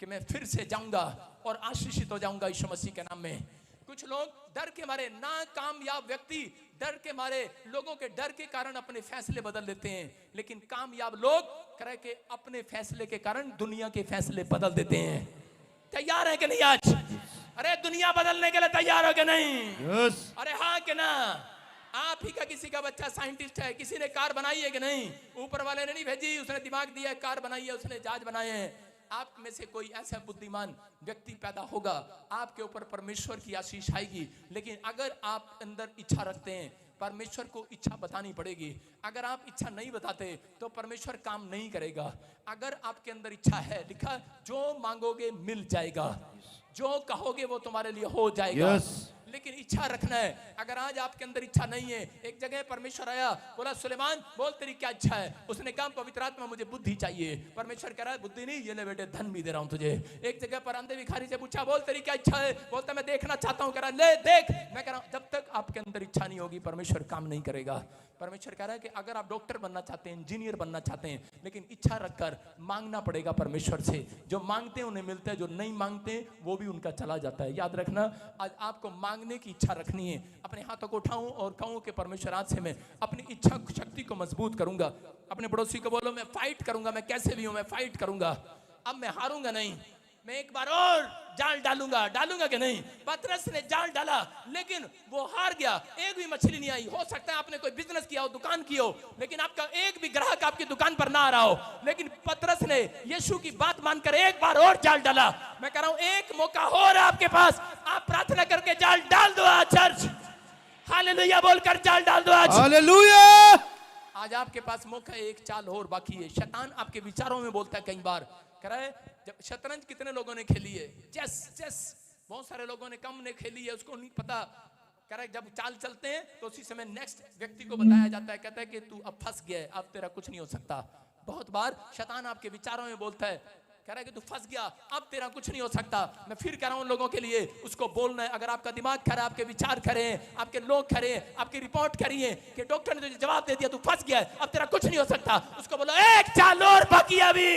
A: कि मैं फिर से जाऊंगा और आशीषित हो जाऊंगा यीशु मसीह के नाम में। कुछ लोग डर के मारे, नाकामयाब व्यक्ति डर के मारे, लोगों के डर के कारण अपने फैसले बदल देते हैं, लेकिन कामयाब लोग कह के अपने फैसले के कारण दुनिया के फैसले बदल देते हैं। तैयार है कि नहीं आज? अरे दुनिया बदलने के लिए तैयार हो कि नहीं? अरे हाँ कि ना? आप ही का किसी का बच्चा साइंटिस्ट है, किसी ने कार बनाई है कि नहीं? ऊपर वाले ने नहीं भेजी, उसने दिमाग दिया, कार बनाई है, उसने जहाज बनाए हैं। आप में से कोई ऐसा बुद्धिमान व्यक्ति पैदा होगा, आपके ऊपर परमेश्वर की आशीष आएगी। लेकिन अगर आप अंदर इच्छा रखते हैं, परमेश्वर को इच्छा बतानी पड़ेगी। अगर आप इच्छा नहीं बताते तो परमेश्वर काम नहीं करेगा। अगर आपके अंदर इच्छा है, लिखा जो मांगोगे मिल जाएगा, जो कहोगे वो तुम्हारे लिए हो जाएगा। लेकिन इच्छा रखना है। अगर आज आपके अंदर इच्छा नहीं है, एक जगह परमेश्वर आया, बोला सुलेमान बोल तेरी क्या इच्छा है? उसने कहा पवित्र आत्मा मुझे बुद्धि चाहिए। परमेश्वर कह रहा है बुद्धि नहीं, ये ले बेटे धन भी दे रहा हूं तुझे। एक जगह पर अंधे भिखारी से पूछा बोल तेरी क्या इच्छा है? बोलता मैं देखना चाहता हूं। कह रहा ले देख। मैं कह रहा हूं जब तक आपके अंदर इच्छा नहीं होगी परमेश्वर काम नहीं करेगा। परमेश्वर कह रहा है कि अगर आप डॉक्टर बनना चाहते हैं, इंजीनियर बनना चाहते हैं, लेकिन इच्छा रखकर मांगना पड़ेगा परमेश्वर से। जो मांगते हैं उन्हें मिलता है, जो नहीं मांगते वो भी उनका चला जाता है। याद रखना, आज आपको मांगने की इच्छा रखनी है। अपने हाथों को उठाऊं और कहूं कि परमेश्वर आज से मैं अपनी इच्छा शक्ति को मजबूत करूंगा। अपने पड़ोसी को बोलो मैं फाइट करूंगा, मैं कैसे भी हूं मैं फाइट करूंगा। अब मैं हारूंगा नहीं, मैं एक बार और जाल डालूंगा कि नहीं? पतरस ने जाल डाला लेकिन वो हार गया, एक भी मछली नहीं आई। हो सकता है आपने कोई बिजनेस किया हो, दुकान की हो, लेकिन आपका एक भी ग्राहक आपकी दुकान पर ना आ रहा हो, लेकिन पतरस ने यीशु की बात मानकर एक बार और जाल डाला। मैं कह रहा हूं एक मौका और आपके पास, आप प्रार्थना करके जाल डाल दो आज चर्च। हालेलुया बोलकर जाल डाल दो आज।
B: हालेलुया।
A: आज आपके पास मौका है, एक चाल और बाकी है। शैतान आपके विचारों में बोलता है कई बार, कह रहा है जब शतरंज कितने लोगों ने खेली है, चेस बहुत सारे लोगों ने कम ने खेली है, उसको नहीं पता। कह रहा है जब चाल चलते हैं तो उसी समय नेक्स्ट व्यक्ति को बताया जाता है, कहता है कि तू अब फंस गया है, अब तेरा कुछ नहीं हो सकता। बहुत बार शैतान आपके विचारों में बोलता है, कह रहा है कि तू फंस गया, अब तेरा कुछ नहीं हो सकता। मैं फिर कह रहा हूं उन लोगों के लिए, उसको बोलना है। अगर आपका दिमाग खरा है, आपके विचार खरे हैं, आपके लोग खरे हैं, आपकी रिपोर्ट खरी है कि डॉक्टर ने तुझे जवाब दे दिया तू फंस गया है, अब तेरा कुछ नहीं हो सकता, उसको बोलो एक चाल और बाकी अभी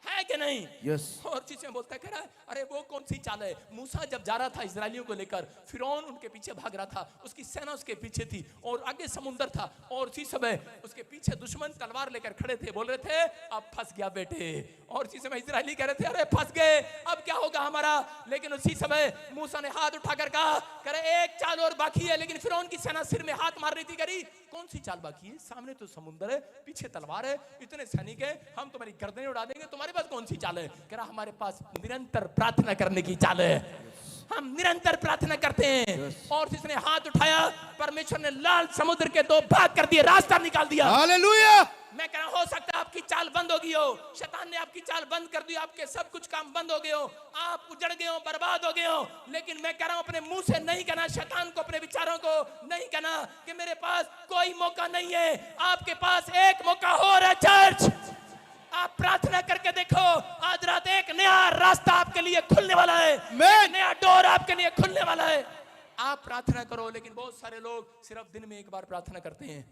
A: है कि नहीं?
B: यस।
A: और चीजें बोलता है, कह रहा है अरे वो कौन सी चाल है? मूसा जब जा रहा था इजरायलियों को लेकर, फिरौन उनके पीछे भाग रहा था, उसकी सेना उसके पीछे थी और आगे समुंदर था, और उसी समय उसके पीछे दुश्मन तलवार लेकर खड़े थे, बोल रहे थे अब फंस गया बेटे। और उसी समय इजरायली कह रहे थे अरे फंस गए, अब क्या होगा हमारा? लेकिन उसी समय मूसा ने हाथ उठाकर कहा, कह रहे एक चाल और बाकी है। लेकिन फिरौन की सेना सिर में हाथ मार रही थी, करी कौन सी चाल बाकी है? सामने तो समुंदर है, पीछे तलवार है, इतने सैनिक है, हम तुम्हारी गर्दनें उड़ा देंगे, तुम्हारे पास कौन सी चाल है? कह रहा हमारे पास निरंतर प्रार्थना करने की चाल है, हम निरंतर प्रार्थना करते हैं। और जिसने हाथ उठाया, परमेश्वर ने लाल समुद्र के 2 भाग कर दिए, रास्ता निकाल दिया।
B: हालेलुया।
A: मैं कह रहा हूं, हो सकता है आपकी चाल बंद हो गई हो, शैतान ने आपकी चाल बंद कर दी, आपके सब कुछ काम बंद हो गए हो, आप उजड़ गए हो, बर्बाद हो गए हो। लेकिन मैं कह रहा हूं, अपने मुंह से नहीं कहना, शैतान को, अपने विचारों को नहीं कहना कि मेरे पास कोई मौका नहीं है। आपके पास एक मौका हो रहा है चर्च। आप प्रार्थना करके देखो, आज रात एक नया रास्ता आपके लिए खुलने वाला है, एक नया डोर आपके लिए खुलने वाला है। आप प्रार्थना करो। लेकिन बहुत सारे लोग सिर्फ दिन में एक बार प्रार्थना करते हैं।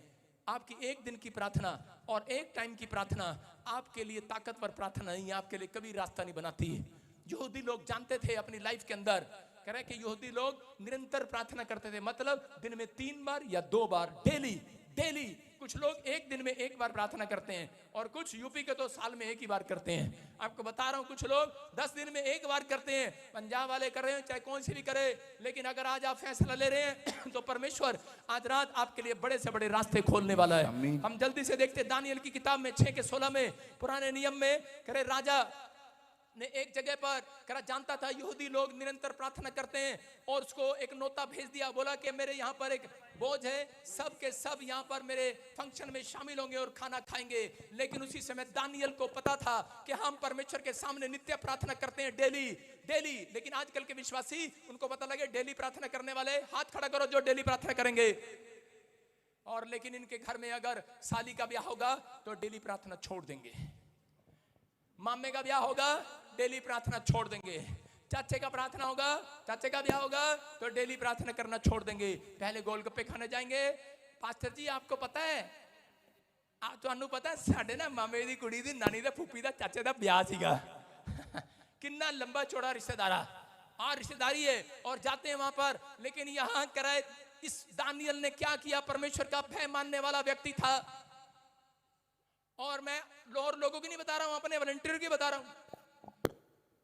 A: आपकी एक दिन की प्रार्थना और एक टाइम की प्रार्थना आपके लिए ताकतवर प्रार्थना नहीं है, आपके लिए कभी रास्ता नहीं बनाती है। यहूदी लोग जानते थे अपनी लाइफ के अंदर, कह रहे कि यहूदी लोग निरंतर प्रार्थना करते थे, मतलब दिन में 3 बार या 2 बार डेली। कुछ लोग एक दिन में एक बार प्रार्थना करते हैं और कुछ यूपी के तो साल में एक ही बार करते हैं। आपको बता रहा हूं, कुछ लोग 10 दिन में एक बार करते हैं। पंजाब वाले कर रहे हैं, चाहे कौन सी भी करे। लेकिन अगर आज आप फैसला ले रहे हैं तो परमेश्वर आज रात आपके लिए बड़े से बड़े रास्ते खोलने वाला है। हम जल्दी से देखते हैं दानियल की किताब में 6 के 16 में, पुराने नियम में, करे राजा ने एक जगह पर करा जानता था यहूदी लोग निरंतर प्रार्थना करते हैं और उसको एक नोता भेज दिया, बोला कि मेरे यहाँ पर एक बोझ है, सब के सब यहाँ पर मेरे फंक्शन में शामिल होंगे और खाना खाएंगे। लेकिन उसी समय दानियल को पता था कि हम परमेश्वर के सामने नित्य प्रार्थना करते हैं डेली। लेकिन आजकल के विश्वासी, उनको पता लगे डेली प्रार्थना करने वाले हाथ खड़ा करो जो डेली प्रार्थना करेंगे। और लेकिन इनके घर में अगर साली का ब्याह होगा तो डेली प्रार्थना छोड़ देंगे, मामे का ब्याह होगा डेली प्रार्थना छोड़ देंगे, चाचे का प्रार्थना होगा, चाचे का ब्याह होगा तो डेली प्रार्थना करना छोड़ देंगे। पहले गोलगप्पे खाने जाएंगे। पास्टर जी आपको पता है, आप ਤੁਹਾਨੂੰ पता है साडे ना मामे दी कुड़ी दी नानी दा फूफी दा चाचे दा ब्याह सीगा कितना लंबा चौड़ा रिश्तेदारा और रिश्तेदारी है और जाते हैं वहां पर। लेकिन यहां कराए इस दानियल ने क्या किया, परमेश्वर का भय मानने वाला व्यक्ति था। और मैं और लोगों की नहीं बता रहा हूं, अपने वॉलंटियर की बता रहा हूं।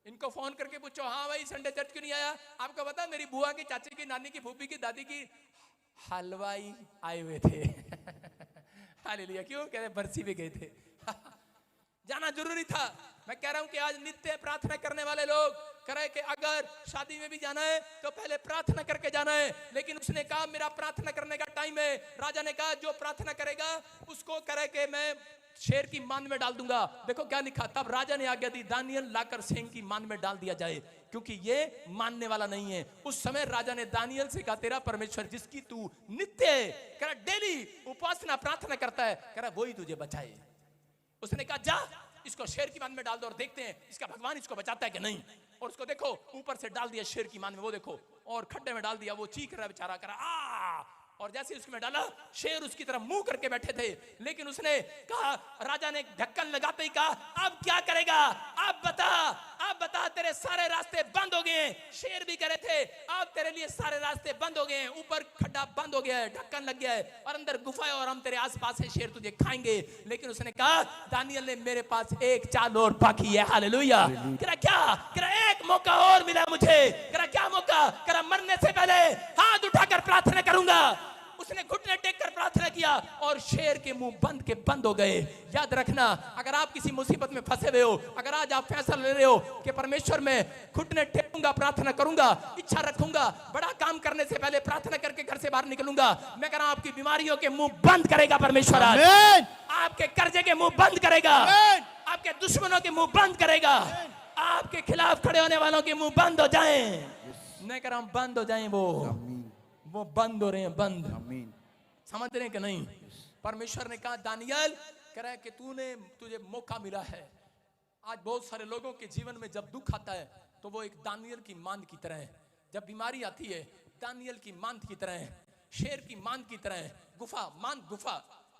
A: इनको फोन करके पूछो, हाँ भाई संडे चर्च क्यों नहीं आया? आपको पता मेरी बुआ की, चाची की, नानी की, फूफी की, दादी की हलवाई आए हुए थे हालेलुया। क्यों? कह रहे बरसी पे गए थे जाना जरूरी था। मैं कह रहा हूं कि आज नित्य प्रार्थना करने वाले लोग कह रहे कि अगर शादी में भी जाना है तो पहले प्रार्थना करके जाना है। लेकिन उसने कहा मेरा प्रार्थना करने का टाइम है। राजा ने कहा जो प्रार्थना करेगा उसको करे कि मैं शेर की मान में डाल दूंगा। देखो क्या लिखा, तब राजा ने आज्ञा दी दानियल लाकर सिंह की मान में डाल दिया जाए, क्योंकि ये मानने वाला नहीं है। उस समय राजा ने दानियल से कहा तेरा परमेश्वर जिसकी तू नित्य कह डेली उपासना प्रार्थना करता है, कह रहा वही तुझे बचाए। उसने कहा जा इसको शेर की मान में डाल दो और देखते हैं इसका भगवान इसको बचाता है कि नहीं। और उसको देखो ऊपर से डाल दिया शेर की मान में, वो देखो, और खड्डे में डाल दिया। वो चीख रहा बेचारा, करा आ, और जैसे उसमें डाला शेर उसकी तरफ मुंह करके बैठे थे। लेकिन उसने कहा, राजा ने ढक्कन लगाते ही कहा अब क्या करेगा, अब बता तेरे सारे रास्ते बंद हो गए। शेर भी करे थे अब तेरे लिए सारे रास्ते बंद हो गए, ऊपर खड्डा बंद हो गया है, ढक्कन लग गया है और अंदर गुफा है और हम तेरे आसपास है, शेर तुझे खाएंगे। लेकिन उसने कहा दानियल ने मेरे पास एक चाल और बाकी है। हालेलुया। क्या एक मौका और मिला मुझे। क्या मौका? मरने से पहले हाथ उठाकर प्रार्थना करूंगा। उसने घुटने टेक कर प्रार्थना किया और शेर के मुंह बंद हो गए। याद रखना, अगर आप किसी मुसीबत में फंसे हुए हो, अगर आज आप फैसला ले रहे हो कि परमेश्वर में घुटने टेकूंगा, प्रार्थना करूंगा, इच्छा रखूंगा, बड़ा काम करने से पहले प्रार्थना करके घर से बाहर निकलूंगा, मैं कह रहा हूं आपकी बीमारियों के मुंह बंद करेगा परमेश्वर। आज आपके कर्जे के मुंह बंद करेगा, आपके दुश्मनों के मुंह बंद करेगा, आपके खिलाफ खड़े होने वालों के मुंह बंद हो जाए। मैं कह रहा हूं बंद हो जाए, वो बंद हो रहे हैं, बंद। समझ रहे हैं कि नहीं? परमेश्वर ने कहा दानियल कह रहा है कि तुझे मौका मिला है। आज बहुत सारे लोगों के जीवन में जब दुख आता है तो वो एक दानियल की मांद की तरह है। जब बीमारी आती है दानियल की मांद की तरह है, शेर की मांद की तरह है। गुफा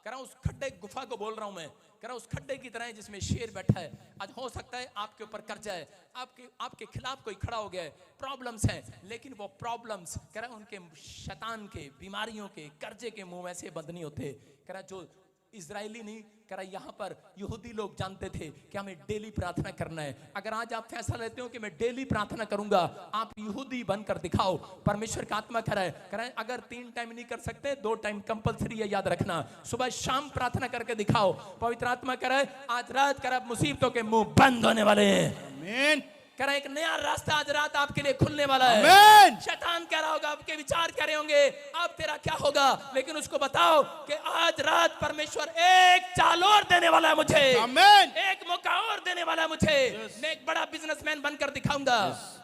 A: कह रहा हूं उस खड्डे गुफा को बोल रहा हूं मैं, कह रहा हूं उस खड्डे की तरह है जिसमें शेर बैठा है। आज हो सकता है आपके ऊपर कर्जा है, आपके खिलाफ कोई खड़ा हो गया है, प्रॉब्लम्स हैं, लेकिन वो प्रॉब्लम्स कह रहा है उनके शैतान के, बीमारियों के, कर्जे के मुंह ऐसे बंद नहीं होते। कह रहा जो इजरायली नहीं, कह रहा यहाँ पर यहूदी लोग जानते थे कि हमें डेली प्रार्थना करना है। अगर आज आप फैसला लेते हो कि मैं डेली प्रार्थना करूंगा, आप यहूदी बनकर दिखाओ। परमेश्वर का आत्मा कह रहा है अगर 3 टाइम नहीं कर सकते 2 टाइम कंपलसरी है, याद रखना, सुबह शाम प्रार्थना करके दिखाओ। पवित्र आत्मा कह रहा है आज रात कर मुसीबतों के मुंह बंद होने वाले हैं। कह रहा है एक नया रास्ता आज रात आपके लिए खुलने वाला है।
B: आमीन।
A: शैतान कह रहा होगा, आपके विचार कह रहे होंगे अब तेरा क्या होगा, लेकिन उसको बताओ कि आज रात परमेश्वर एक चाल और देने वाला है मुझे,
B: आमीन।
A: एक मौका और देने वाला है मुझे। मैं एक बड़ा बिजनेसमैन बनकर दिखाऊंगा।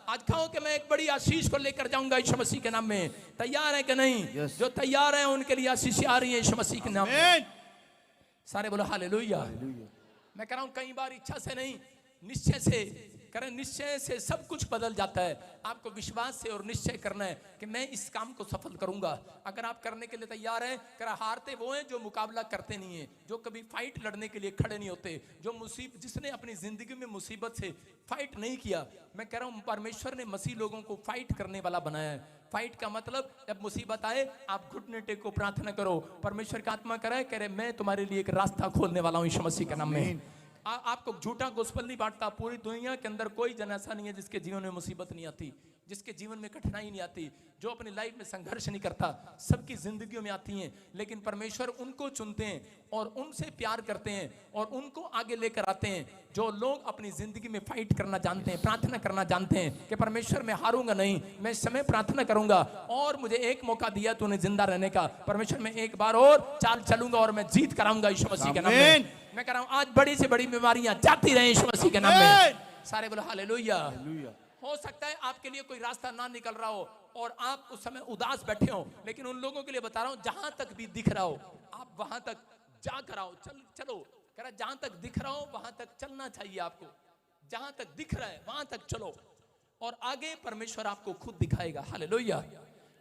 A: आज कहो कि मैं एक बड़ी आशीष को लेकर जाऊंगा यीशु मसीह के नाम में। तैयार है कि नहीं? जो तैयार है उनके लिए आशीष आ रही है यीशु मसीह के नाम में।
B: आमीन।
A: सारे बोलो हालेलुया। मैं कह रहा हूं कई बार इच्छा से नहीं, निश्चय से करें। निश्चय से सब कुछ बदल जाता है। आपको विश्वास से और निश्चय करना है कि मैं इस काम को सफल करूंगा। अगर आप करने के लिए तैयार हैं, कर हारते वो हैं जो मुकाबला करते नहीं है, जो कभी फाइट लड़ने के लिए खड़े नहीं होते, जो जिसने अपनी जिंदगी में मुसीबत से फाइट नहीं किया। मैं कह रहा हूं परमेश्वर ने मसीह लोगों को फाइट करने वाला बनाया है। फाइट का मतलब जब मुसीबत आए आप घुटने टेको, प्रार्थना करो, परमेश्वर का आत्मा करे, कह रहे मैं तुम्हारे लिए एक रास्ता खोलने वाला हूं यीशु मसीह के नाम में। आपको झूठा गोस्पल नहीं बांटता। पूरी दुनिया के अंदर कोई जन ऐसा नहीं है जिसके जीवन में मुसीबत नहीं आती, जिसके जीवन में कठिनाई नहीं आती, जो अपनी लाइफ में संघर्ष नहीं करता। सबकी जिंदगियों में आती हैं, लेकिन परमेश्वर उनको चुनते हैं और उनसे प्यार करते हैं और उनको आगे लेकर आते हैं जो लोग अपनी जिंदगी में फाइट करना जानते हैं, प्रार्थना करना जानते हैं कि परमेश्वर मैं हारूंगा नहीं, मैं इस समय प्रार्थना करूंगा और मुझे एक मौका दिया तूने जिंदा रहने का, परमेश्वर मैं एक बार और चाल चलूंगा और मैं जीत कराऊंगा यीशु मसीह के नाम में। मैं कह रहा हूं आज बड़ी से बड़ी बीमारियां जाती रहे यीशु मसीह के नाम में। सारे बोलो हालेलुया। हो सकता है आपके लिए कोई रास्ता ना निकल रहा हो और आप उस समय उदास बैठे हो, लेकिन उन लोगों के लिए बता रहा हूं जहां तक भी दिख रहा हो आप वहां तक जा कर आओ। चलो कह रहा जहां तक दिख रहा हो वहां तक चलना चाहिए आपको। जहां तक दिख रहा है वहां तक चलो और आगे परमेश्वर आपको खुद दिखाएगा। हालेलुया।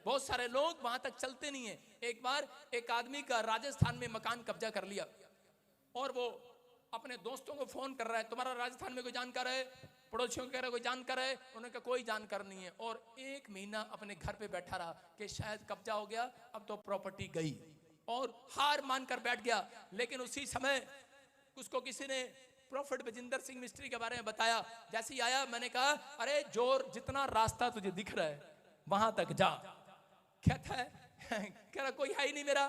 A: बहुत सारे लोग वहां तक चलते नहीं है। एक बार एक आदमी का राजस्थान में मकान कब्जा कर लिया और वो अपने दोस्तों को फोन कर रहा है, तुम्हारा राजस्थान में कोई जानकार है? पड़ोसियों को कह रहा है कोई जानकार है? उन्होंने कहा कोई जानकार नहीं है। और 1 महीना अपने घर पे बैठा रहा कि शायद कब्जा हो गया, अब तो प्रॉपर्टी गई, और हार मानकर बैठ गया। लेकिन उसी समय उसको किसी ने प्रॉफिट बजिंदर सिंह मिस्त्री के बारे में बताया। जैसे ही आया मैंने कहा अरे जोर जितना रास्ता तुझे दिख रहा है वहां तक जा। कहता है कह रहा कोई है ही नहीं मेरा,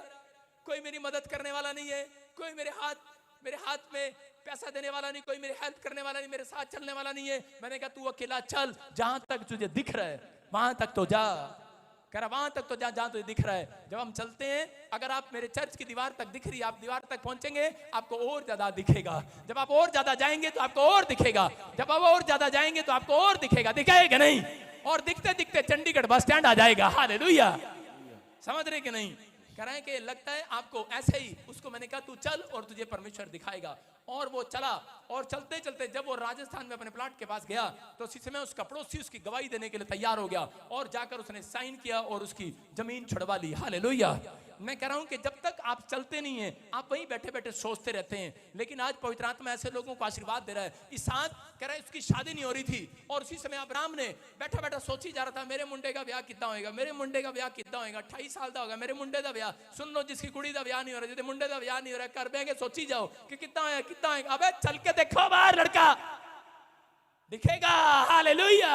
A: कोई मेरी मदद करने वाला नहीं है, कोई मेरे हाथ में पैसा देने वाला नहीं, कोई मेरी हेल्प करने वाला नहीं, मेरे साथ चलने वाला नहीं है। मैंने कहा तू अकेला चल, जहां तक तुझे दिख रहा है वहां तक तो जा। कह रहा वहां तक तो जा जहां तुझे दिख रहा है। जब हम चलते हैं, अगर आप मेरे चर्च की दीवार तक दिख रही है, आप दीवार तक पहुंचेंगे आपको और ज्यादा दिखेगा। जब आप और ज्यादा जाएंगे तो आपको और दिखेगा। जब आप और ज्यादा जाएंगे तो आपको और दिखेगा। दिखेगा नहीं? और दिखते दिखते चंडीगढ़ बस स्टैंड आ जाएगा। हालेलुया। समझ रहे कि नहीं? कह रहे हैं कि लगता है आपको ऐसे ही। उसको मैंने कहा तू चल और तुझे परमेश्वर दिखाएगा। और वो चला और चलते चलते जब वो राजस्थान में अपने प्लाट के पास गया तो उसी समय उसका पड़ोसी उसकी गवाही देने के लिए तैयार हो गया और जाकर उसने साइन किया और उसकी जमीन छुड़वा ली। हालेलुया। मैं कह रहा हूं कि जब तक आप चलते नहीं हैं आप वहीं बैठे बैठे सोचते रहते हैं। लेकिन आज पवित्र आत्मा ऐसे लोगों को आशीर्वाद दे रहा है। इसहाक कह रहा है उसकी शादी नहीं हो रही थी और उसी समय अब्राहम ने बैठा बैठा सोची जा रहा था मेरे मुंडे का ब्याह कितना होएगा, मेरे मुंडे का ब्याह कितना होएगा, 28 साल का होगा मेरे मुंडे का ब्याह। सुन लो जिसकी कुड़ी का ब्याह नहीं हो रहा, जिसके मुंडे का ब्याह नहीं हो रहा, कर बेंगे सोची जाओ कि कितना होएगा कितना होएगा। अबे चल के देखो बाहर, लड़का दिखेगा। हालेलुया।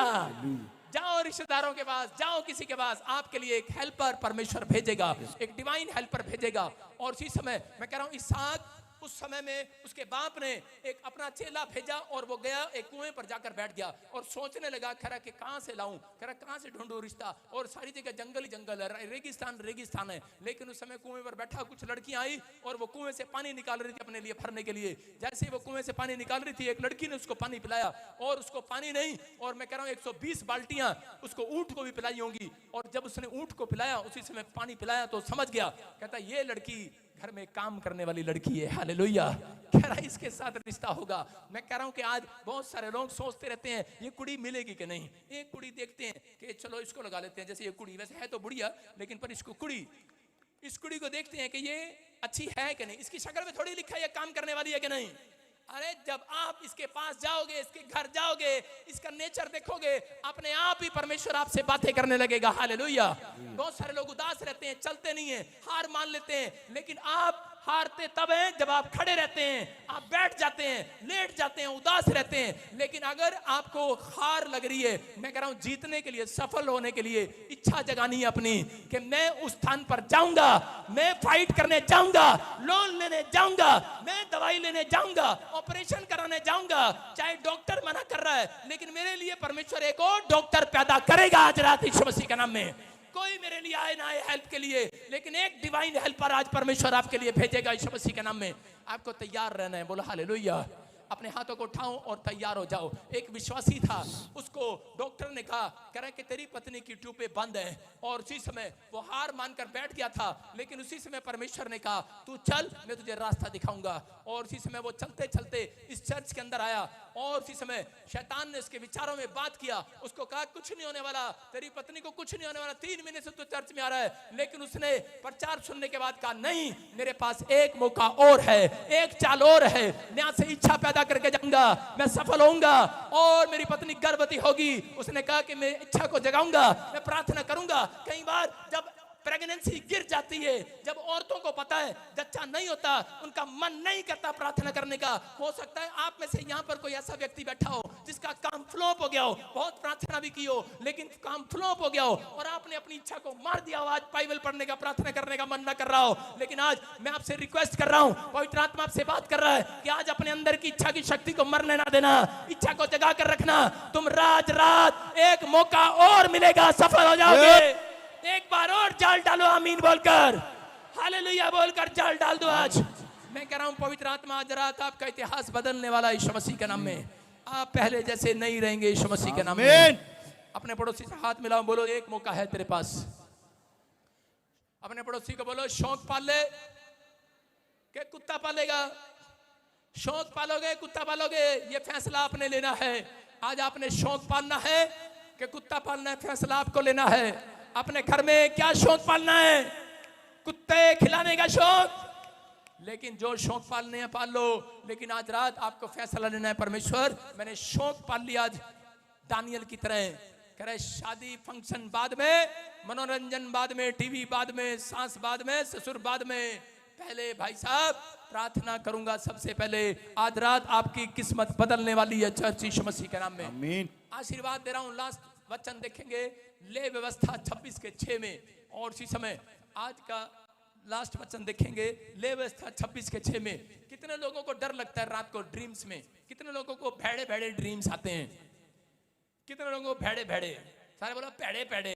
A: जाओ रिश्तेदारों के पास, जाओ किसी के पास, आपके लिए एक हेल्पर परमेश्वर भेजेगा, एक डिवाइन हेल्पर भेजेगा। और इसी समय मैं कह रहा हूं इसहाक उस समय में उसके बाप ने एक अपना चेला भेजा और वो गया एक कुएं पर जाकर बैठ गया और सोचने लगा खरा कि कहां से लाऊं, खरा कहां से ढूंढूं रिश्ता। और सारी जगह जंगल ही जंगल है, रेगिस्तान है। लेकिन उस समय कुएं पर बैठा कुछ लड़कियां आई और वो कुएं से पानी निकाल रही थी अपने लिए भरने के लिए। जैसे ही वो कुएं से पानी निकाल रही थी एक लड़की ने उसको पानी पिलाया और उसको पानी नहीं, और मैं कह रहा हूं 120 बाल्टियां उसको ऊंट को भी पिलाई होंगी। और जब उसने ऊंट को पिलाया उसी समय पानी पिलाया तो समझ गया, कहता ये लड़की घर में काम करने वाली लड़की है। हालेलुया। कह रहा है इसके साथ रिश्ता होगा। मैं कह रहा हूं कि आज बहुत सारे लोग सोचते रहते हैं ये कुड़ी मिलेगी कि नहीं। एक कुड़ी देखते हैं कि चलो इसको लगा लेते हैं, जैसे ये कुड़ी वैसे है तो बुढ़िया लेकिन पर इसको इस कुड़ी को देखते हैं कि ये अच्छी है कि नहीं, इसकी शक्ल में थोड़ी लिखा है ये काम करने वाली है कि नहीं। अरे जब आप इसके पास जाओगे, इसके घर जाओगे, इसका नेचर देखोगे, अपने आप ही परमेश्वर आपसे बातें करने लगेगा। हालेलुया। बहुत सारे लोग उदास रहते हैं, चलते नहीं है, हार मान लेते हैं, लेकिन आप हारते तब हैं जब आप खड़े रहते हैं, आप बैठ जाते हैं, लेट जाते हैं, उदास रहते हैं। लेकिन अगर आपको हार लग रही है, मैं कह रहा हूं जीतने के लिए, सफल होने के लिए इच्छा जगानी है अपनी कि मैं उस स्थान पर जाऊंगा, मैं फाइट करने जाऊंगा, लोन लेने जाऊंगा, मैं दवाई लेने जाऊंगा, ऑपरेशन कराने जाऊंगा, चाहे डॉक्टर मना कर रहा है, लेकिन मेरे लिए परमेश्वर एक और डॉक्टर पैदा करेगा आज रात यीशु मसीह के नाम में। कोई मेरे लिए आए ना आए हेल्प के लिए, लेकिन एक डिवाइन हेल्पर आज परमेश्वर आपके लिए भेजेगा यीशु मसीह के नाम में। आपको तैयार रहना है, बोलो हालेलुया। अपने हाथों को उठाओ और तैयार हो जाओ। एक विश्वासी था, उसको डॉक्टर ने कहा, कह रहा है कि तेरी पत्नी की ट्यूबें बंद है, और उसी समय वो हार मानकर बैठ गया था। लेकिन उसी समय परमेश्वर ने कहा तू चल, मैं तुझे रास्ता दिखाऊंगा। और उसी समय वो चलते चलते इस चर्च के अंदर आया, और उसी समय शैतान ने उसके विचारों में बात किया, उसको कहा कुछ नहीं होने वाला, तेरी पत्नी को कुछ नहीं होने वाला, 3 महीने से तू चर्च में आ रहा है। लेकिन उसने प्रचार सुनने के बाद कहा नहीं, मेरे पास एक मौका और है, एक चाल और है, यहाँ से इच्छा पैदा करके जाऊंगा, मैं सफल होऊंगा और मेरी पत्नी गर्भवती होगी। उसने कहा कि मैं इच्छा को जगाऊंगा, मैं प्रार्थना करूंगा। कई बार जब प्रेगनेंसी गिर जाती है, जब औरतों को पता है बच्चा नहीं होता, उनका मन नहीं करता प्रार्थना करने का। हो सकता है आप में से यहाँ पर कोई ऐसा व्यक्ति बैठा हो जिसका काम फ्लॉप हो गया हो, बहुत प्रार्थना भी की हो लेकिन काम फ्लॉप हो गया हो, और आपने अपनी इच्छा को मार दिया हो। आज बाइबल पढ़ने का, प्रार्थना करने का मन ना कर रहा हो, लेकिन आज मैं आपसे रिक्वेस्ट कर रहा हूँ, पवित्र आत्मा आपसे बात कर रहा है कि आज अपने अंदर की इच्छा की शक्ति को मरने ना देना, इच्छा को जगा कर रखना। तुम रात एक मौका और मिलेगा, सफल हो जाओगे। एक बार और जाल डालो, आमीन बोलकर, हालेलुया बोलकर जाल डाल दो। आज मैं कह रहा हूं पवित्र आत्मा आज रात आपका इतिहास बदलने वाला है यीशु मसीह के नाम में। आप पहले जैसे नहीं रहेंगे यीशु मसीह के नाम में। अपने पड़ोसी से हाथ मिलाओ, बोलो एक मौका है तेरे पास। अपने पड़ोसी को बोलो शौक पाल ले कि कुत्ता पालेगा। शौक पालोगे कुत्ता पालोगे, ये फैसला आपने लेना है। आज आपने शौक पालना है कि कुत्ता पालना है, फैसला आपको लेना है। अपने घर में क्या शौक पालना है? कुत्ते खिलाने का शौक। लेकिन जो शौक पालने हैं पाल लो, लेकिन आज रात आपको फैसला लेना है, परमेश्वर मैंने शौक पाल लिया आज दानियल की तरह। कह रहे शादी फंक्शन बाद में, मनोरंजन बाद में, टीवी बाद में, सास बाद में, ससुर बाद में, पहले भाई साहब प्रार्थना करूंगा सबसे पहले। आज रात आपकी किस्मत बदलने वाली है चर्च यीशु मसीह के नाम में। आमीन। आशीर्वाद दे रहा हूं। लास्ट वचन देखेंगे ले व्यवस्था 26 के 6 में, और उसी समय आज का लास्ट वचन देखेंगे ले व्यवस्था 26 के 6 में। कितने लोगों को डर लगता है रात को ड्रीम्स में? कितने लोगों को भेड़े भेड़े ड्रीम्स आते हैं? कितने लोगों को भेड़े भेड़े, सारे बोलो पेड़े पेड़े,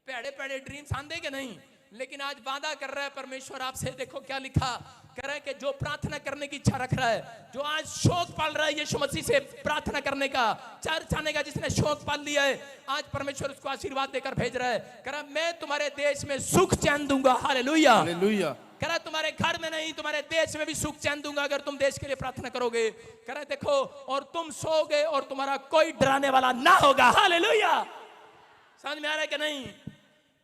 A: पेड़े पेड़े ड्रीम्स आंदे के नहीं? लेकिन आज वादा कर रहा है परमेश्वर आपसे, देखो क्या लिखा, कह रहा है कि जो प्रार्थना करने की इच्छा रख रहा है, जो आज शौक पाल रहा है यीशु मसीह से प्रार्थना करने का, चर्च आने का, जिसने शौक पाल लिया है, आज परमेश्वर उसको आशीर्वाद देकर भेज रहा है। कह रहा है मैं तुम्हारे देश में सुख चैन दूंगा। Hallelujah, hallelujah. कह रहा है तुम्हारे घर में नहीं, तुम्हारे देश में भी सुख चैन दूंगा अगर तुम देश के लिए प्रार्थना करोगे। कह रहा है देखो, और तुम सोओगे और तुम्हारा कोई डराने वाला ना होगा। हालेलुया। समझ में आ रहा है कि नहीं?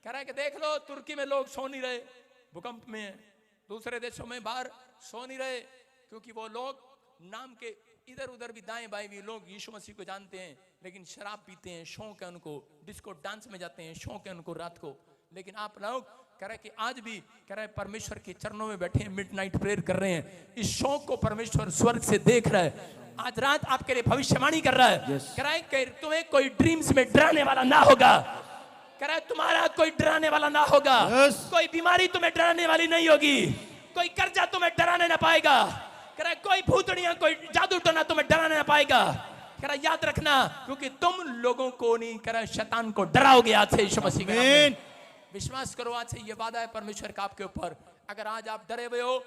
A: कह रहा है कि देख लो तुर्की में लोग सो नहीं रहे, भूकंप में, दूसरे देशों में बाहर सो नहीं रहे, क्योंकि वो लोग नाम के इधर उधर भी दाएं बाएं भी लोग यीशु मसीह को जानते हैं, लेकिन शराब पीते हैं, शौक है उनको, डिस्को डांस में जाते हैं, शौक है उनको रात को। लेकिन आप लोग कह रहे कि आज भी कह रहे परमेश्वर के चरणों में बैठे हैं, मिडनाइट प्रेयर कर रहे हैं। इस शौक को परमेश्वर स्वर्ग से देख रहा है। आज रात आपके लिए भविष्यवाणी कर रहा है। कह रहा है कि तुम्हें कोई ड्रीम्स में डराने वाला ना होगा। कह रहा है तुम्हारा कोई डराने वाला ना होगा। कोई बीमारी तुम्हें डराने वाली नहीं होगी, कोई कर्जा तुम्हें डराने ना पाएगा। कह रहा है कोई भूतड़ियां, कोई जादू टोना तुम्हें डराने ना पाएगा। कह रहा है याद रखना, क्योंकि तुम लोगों को नहीं, कह रहा है शैतान को डराओगे आज से यीशु मसीह के नाम में। विश्वास करो, आज से ये वादा है परमेश्वर का आपके ऊपर। अगर आज आप डरे हुए हो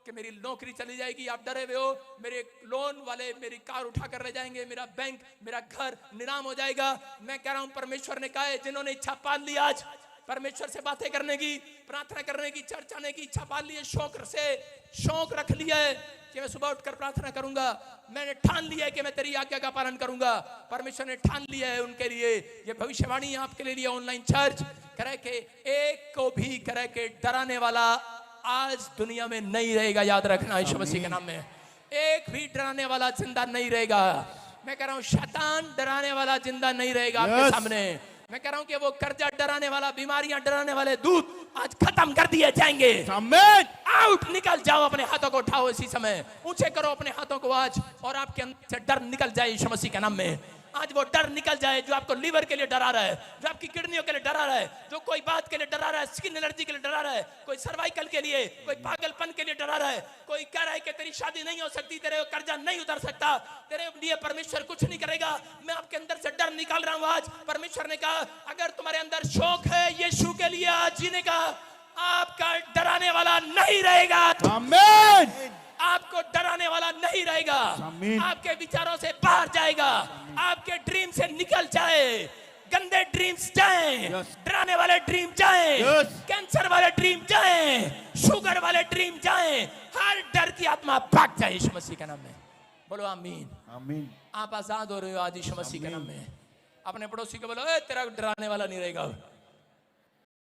A: कि मेरी नौकरी चली जाएगी, आप डरे हुए हो मेरे लोन वाले मेरी कार उठा कर ले जाएंगे, मेरा बैंक, मेरा घर नीलाम हो जाएगा, मैं कह रहा हूं परमेश्वर ने कहा है, जिन्होंने इच्छा पाल ली आज परमेश्वर से बातें करने की, प्रार्थना करने की, चर्च आने की इच्छा पाल ली है, शौक से शौक रख लिया है कि मैं सुबह उठकर प्रार्थना करूंगा, मैंने ठान लिया है कि मैं तेरी आज्ञा का पालन करूंगा। परमेश्वर ने ठान लिया है उनके लिए। ये भविष्यवाणी आपके लिए ऑनलाइन चर्च करे के एक को भी करे के डराने वाला आज दुनिया में नहीं रहेगा। याद रखना यीशु मसीह के नाम में, एक भी डराने वाला जिंदा नहीं रहेगा। मैं कह रहा हूं शैतान डराने वाला जिंदा नहीं रहेगा आपके सामने। मैं कह रहा हूं कि वो कर्जा डराने वाला, बीमारियां डराने वाले दूत आज खत्म कर दिए जाएंगे। आउट, निकल जाओ। अपने हाथों को उठाओ इसी समय, ऊंचे करो अपने हाथों को आज, और आपके अंदर से डर निकल जाए यीशु मसीह के नाम में। आज वो डर निकल जाए जो आपको लीवर के लिए डरा रहा है, जो आपकी किडनियों के लिए डरा रहा है, जो कोई बात के लिए डरा रहा है, स्किन एलर्जी के लिए डरा रहा है, कोई सर्वाइकल के लिए, कोई पागलपन के लिए डरा रहा है, कोई कह रहा है कि तेरी शादी नहीं हो सकती, तेरे कर्जा नहीं उतर सकता, तेरे लिए परमेश्वर कुछ नहीं करेगा। मैं आपके अंदर से डर निकाल रहा हूं आज। परमेश्वर ने कहा अगर तुम्हारे अंदर शौक है यीशु के लिए आज जीने का, आपका डराने वाला नहीं रहेगा।
B: आमीन।
A: आपको डराने वाला नहीं रहेगा,
B: आमीन।
A: आपके विचारों से बाहर जाएगा, आपके ड्रीम से निकल जाए, गंदे ड्रीम्स जाएं, डराने वाले ड्रीम जाएं, कैंसर वाले ड्रीम जाएं, शुगर वाले ड्रीम जाएं, हर डर की आत्मा भाग जाए यीशु मसीह के नाम में। बोलो आमीन।
B: आमीन।
A: आप आजाद हो रहे हो आज यीशु मसीह के नाम में। अपने पड़ोसी को बोलो ए तेरा डराने वाला नहीं रहेगा।